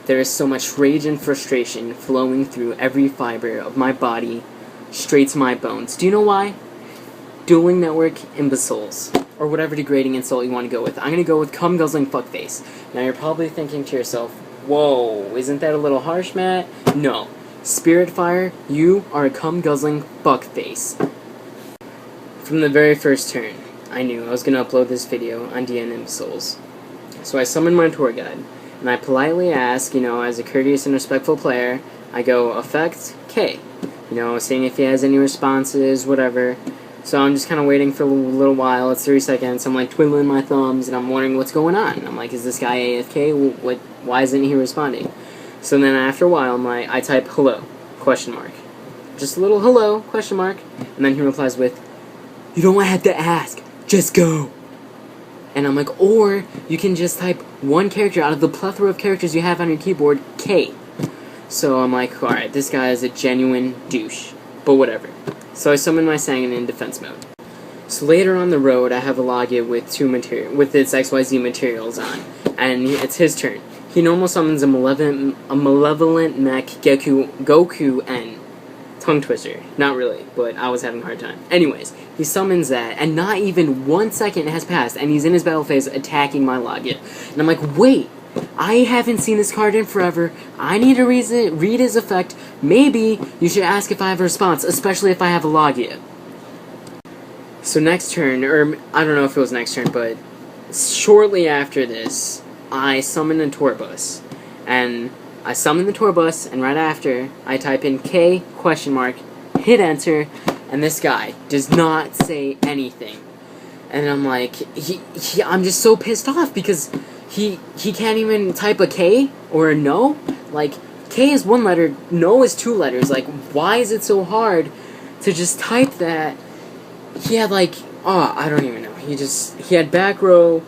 There is so much rage and frustration flowing through every fiber of my body, straight to my bones. Do you know why? Dueling Network Imbeciles, or whatever degrading insult you want to go with. I'm going to go with cum-guzzling fuckface. Now you're probably thinking to yourself, whoa, isn't that a little harsh, Matt? No. Spiritfire, you are a cum-guzzling fuckface. From the very first turn, I knew I was going to upload this video on DN Imbeciles. So I summoned my tour guide, and I politely ask, as a courteous and respectful player, I go, effect, K. Seeing if he has any responses, whatever. So I'm just kind of waiting for a little while. It's 3 seconds. I'm like twiddling my thumbs, and I'm wondering what's going on. I'm like, is this guy AFK? Why isn't he responding? So then after a while, I type hello, question mark. Just a little hello, question mark. And then he replies with, you don't have to ask, just go. And I'm like, or you can just type one character out of the plethora of characters you have on your keyboard, K. So I'm like, alright, this guy is a genuine douche. But whatever. So I summon my Sanguine in defense mode. So later on the road, I have a Logia with with its XYZ materials on, and it's his turn. He normal summons a malevolent mech Goku N. Tongue twister. Not really, but I was having a hard time. Anyways, he summons that, and not even 1 second has passed, and he's in his battle phase attacking my Logia. And I'm like, wait! I haven't seen this card in forever. I need to read his effect. Maybe you should ask if I have a response, especially if I have a Logia. So next turn, or I don't know if it was next turn, but shortly after this, I summon a tour bus. And I summon the tour bus, and right after, I type in K, question mark, hit enter, and this guy does not say anything. And I'm like, I'm just so pissed off because he can't even type a K or a no. Like, K is 1 letter, no is 2 letters. Like, why is it so hard to just type that? He had I don't even know. He had back row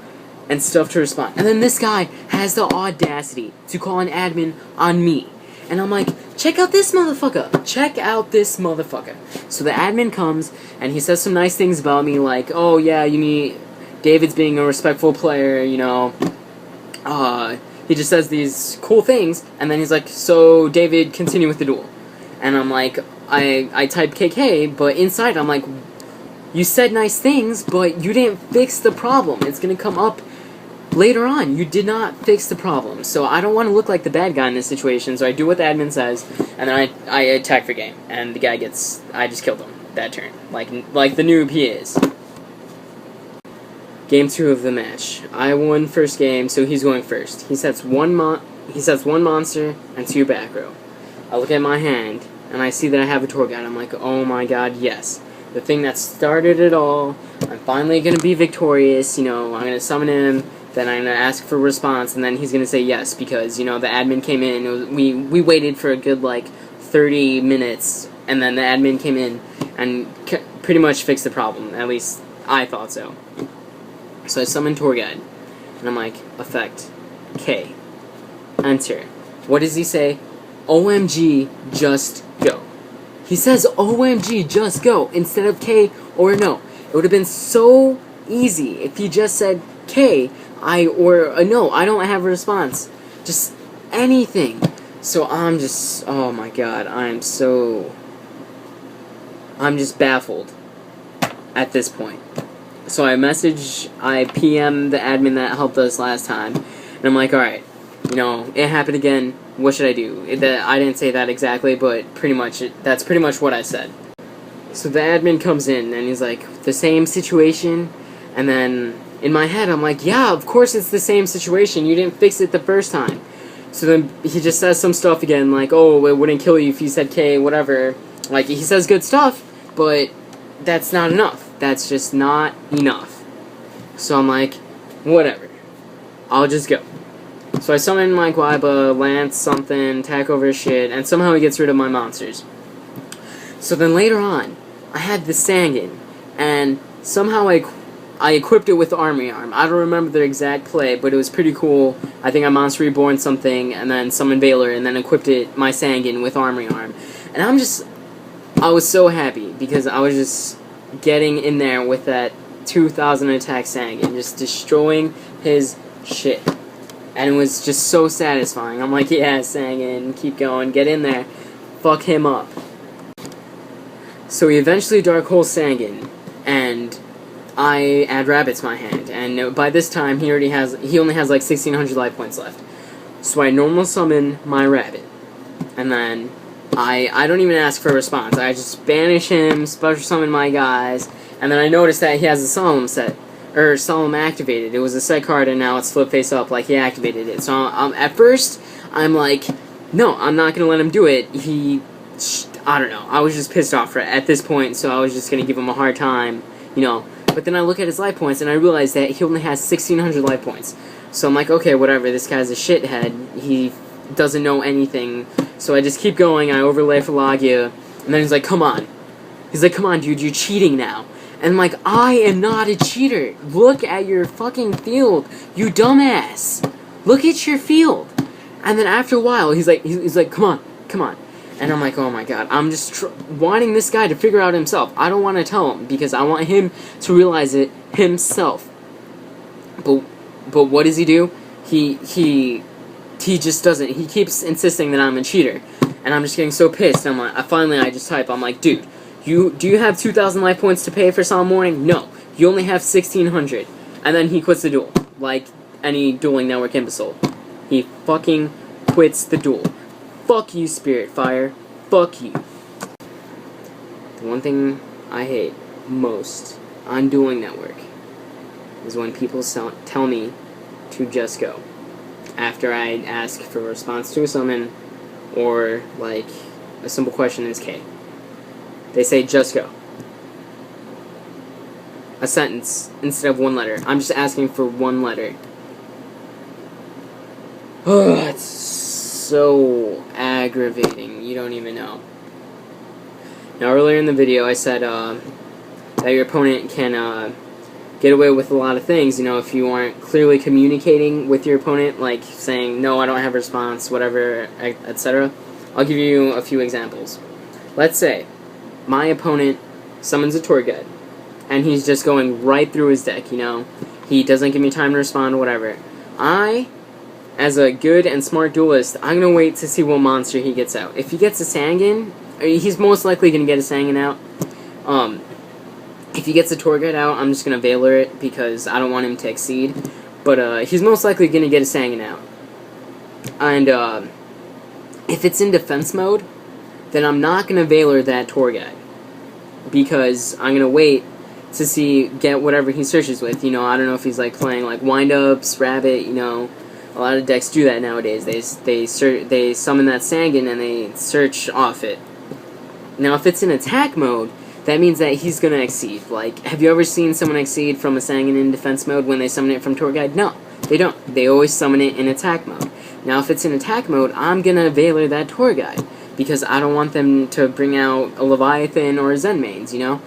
and stuff to respond. And then this guy has the audacity to call an admin on me. And I'm like, check out this motherfucker. Check out this motherfucker. So the admin comes, and he says some nice things about me, like, oh yeah, David's being a respectful player, he just says these cool things, and then he's like, so David, continue with the duel. And I'm like, I type KK, but inside I'm like, you said nice things, but you didn't fix the problem. It's gonna come up later on. You did not fix the problem. So I don't want to look like the bad guy in this situation, so I do what the admin says, and then I attack for game. And the guy I just killed him that turn. Like the noob he is. Game 2 of the match. I won first game, so he's going first. He sets one monster and 2 back row. I look at my hand, and I see that I have a tour guide. I'm like, oh my god, yes. The thing that started it all. I'm finally going to be victorious. I'm going to summon him, then I'm going to ask for a response, and then he's going to say yes, because, the admin came in. We waited for a good, 30 minutes, and then the admin came in and pretty much fixed the problem. At least, I thought so. So I summon tour guide, and I'm like, effect, K, enter. What does he say? OMG, just go. He says OMG, just go, instead of K or no. It would have been so easy if he just said K, or no, I don't have a response. Just anything. So I'm just, oh my god, I'm just baffled at this point. So I PM the admin that helped us last time, and I'm like, alright, it happened again, what should I do? I didn't say that exactly, but that's pretty much what I said. So the admin comes in, and he's like, the same situation, and then in my head, I'm like, yeah, of course it's the same situation, you didn't fix it the first time. So then he just says some stuff again, like, oh, it wouldn't kill you if you said K, whatever. He says good stuff, but that's not enough. That's just not enough. So I'm like, whatever. I'll just go. So I summon my Guaiba, lance something, attack over his shit, and somehow he gets rid of my monsters. So then later on, I had the Sanguine, and somehow I equipped it with Army Arm. I don't remember the exact play, but it was pretty cool. I think I Monster Reborn something, and then summoned Valor, and then equipped my Sanguine with Army Arm. And I was so happy, because I was just getting in there with that 2000 attack Sanguine, just destroying his shit. And it was just so satisfying. I'm like, yeah, Sangan, keep going, get in there, fuck him up. So he eventually Dark Hole Sangan, and I add rabbit to my hand, and by this time he only has like 1600 life points left. So I normal summon my rabbit, and then I don't even ask for a response. I just banish him, special summon my guys, and then I notice that he has a solemn set, or solemn activated. It was a set card, and now it's flip face up, like he activated it. So at first I'm like, no, I'm not gonna let him do it. I don't know. I was just pissed off at this point, so I was just gonna give him a hard time, you know. But then I look at his life points, and I realize that he only has 1600 life points. So I'm like, okay, whatever, this guy's a shithead. He doesn't know anything. So I just keep going, I overlay Phalagia, and then he's like, come on. He's like, come on, dude, you're cheating now. And I'm like, I am not a cheater. Look at your fucking field, you dumbass. Look at your field. And then after a while, he's like, come on, come on. And I'm like, oh my god, I'm just wanting this guy to figure out himself. I don't want to tell him, because I want him to realize it himself. But what does he do? He just doesn't. He keeps insisting that I'm a cheater. And I'm just getting so pissed. I'm like, I just type, I'm like, dude, do you have 2,000 life points to pay for Solemn Warning? No. You only have 1,600. And then he quits the duel. Like any Dueling Network imbecile. He fucking quits the duel. Fuck you, Spirit Fire. Fuck you. The one thing I hate most on Dueling Network is when people tell me to just go. After I ask for a response to a summon, or, like, a simple question is K. They say, just go. A sentence instead of one letter. I'm just asking for one letter. Oh, it's so aggravating. You don't even know. Now, earlier in the video, I said that your opponent can get away with a lot of things, you know, if you aren't clearly communicating with your opponent, like saying, no, I don't have a response, whatever, etc. I'll give you a few examples. Let's say my opponent summons a tour guide, and he's just going right through his deck, you know. He doesn't give me time to respond, whatever. As a good and smart duelist, I'm going to wait to see what monster he gets out. If he gets a Sangan, he's most likely going to get a Sangan out. If he gets a tour guide out, I'm just going to Veiler it, because I don't want him to exceed. But he's most likely going to get a Sangan out. And if it's in defense mode, then I'm not going to Veiler that tour guide, because I'm going to wait to get whatever he searches with. You know, I don't know if he's like playing like wind-ups, rabbit, you know. A lot of decks do that nowadays. They summon that Sangan and they search off it. Now, if it's in attack mode, that means that he's gonna exceed. Like, have you ever seen someone exceed from a Sangan in defense mode when they summon it from tour guide? No, they don't. They always summon it in attack mode. Now, if it's in attack mode, I'm gonna Veiler that tour guide, because I don't want them to bring out a Leviathan or a Zen mains, you know?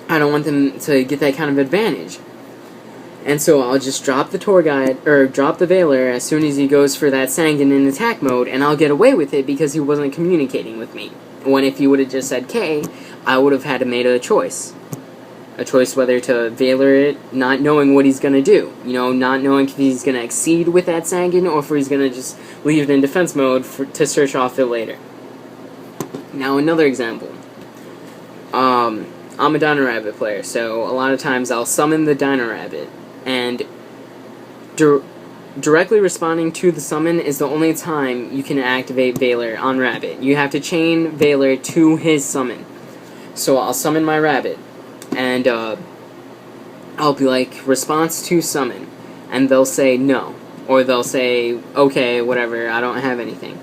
I don't want them to get that kind of advantage. And so I'll just drop the tour guide, or drop the Veiler as soon as he goes for that Sangan in attack mode, and I'll get away with it because he wasn't communicating with me. When if he would have just said K, I would have had to make a choice. A choice whether to Veiler it, not knowing what he's going to do. You know, not knowing if he's going to exceed with that Sangan, or if he's going to just leave it in defense mode to search off it later. Now, another example. I'm a Dino Rabbit player, so a lot of times I'll summon the Dino Rabbit, and directly responding to the summon is the only time you can activate Veiler on Rabbit. You have to chain Veiler to his summon. So I'll summon my Rabbit, and I'll be like, response to summon, and they'll say no, or they'll say, okay, whatever, I don't have anything.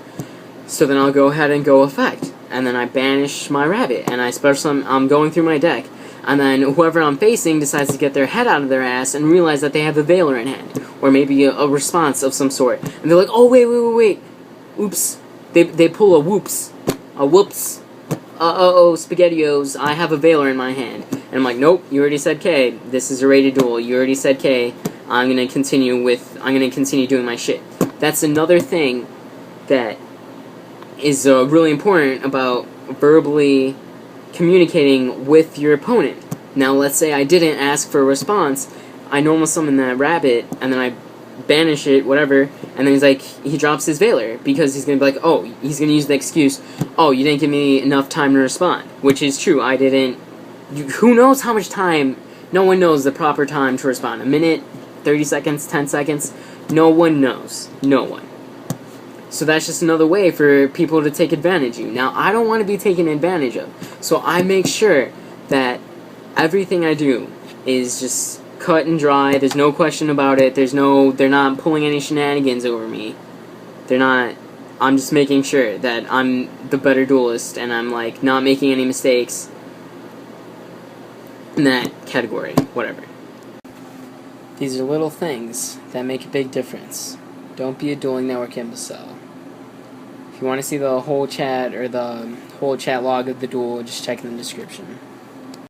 So then I'll go ahead and go effect, and then I banish my Rabbit, and I'm going through my deck, and then whoever I'm facing decides to get their head out of their ass and realize that they have a Veiler in hand, or maybe a response of some sort, and they're like, oh, wait, oops, they pull a whoops, SpaghettiOs, I have a Veiler in my hand. And I'm like, nope, you already said K, this is a rated duel, you already said K, I'm gonna continue doing my shit. That's another thing that is really important about verbally communicating with your opponent. Now, let's say I didn't ask for a response, I normal summon that Rabbit, and then I banish it, whatever, and then he's like, he drops his Veiler, because he's gonna be like, oh, he's gonna use the excuse, oh, you didn't give me enough time to respond, which is true, I didn't, who knows how much time, no one knows the proper time to respond, a minute, 30 seconds, 10 seconds, no one knows, no one. So that's just another way for people to take advantage of you. Now, I don't want to be taken advantage of, so I make sure that everything I do is just cut and dry. There's no question about it. They're not pulling any shenanigans over me. I'm just making sure that I'm the better duelist and I'm like not making any mistakes in that category, whatever. These are little things that make a big difference. Don't be a Dueling Network imbecile. If you want to see the whole chat or the whole chat log of the duel, just check in the description.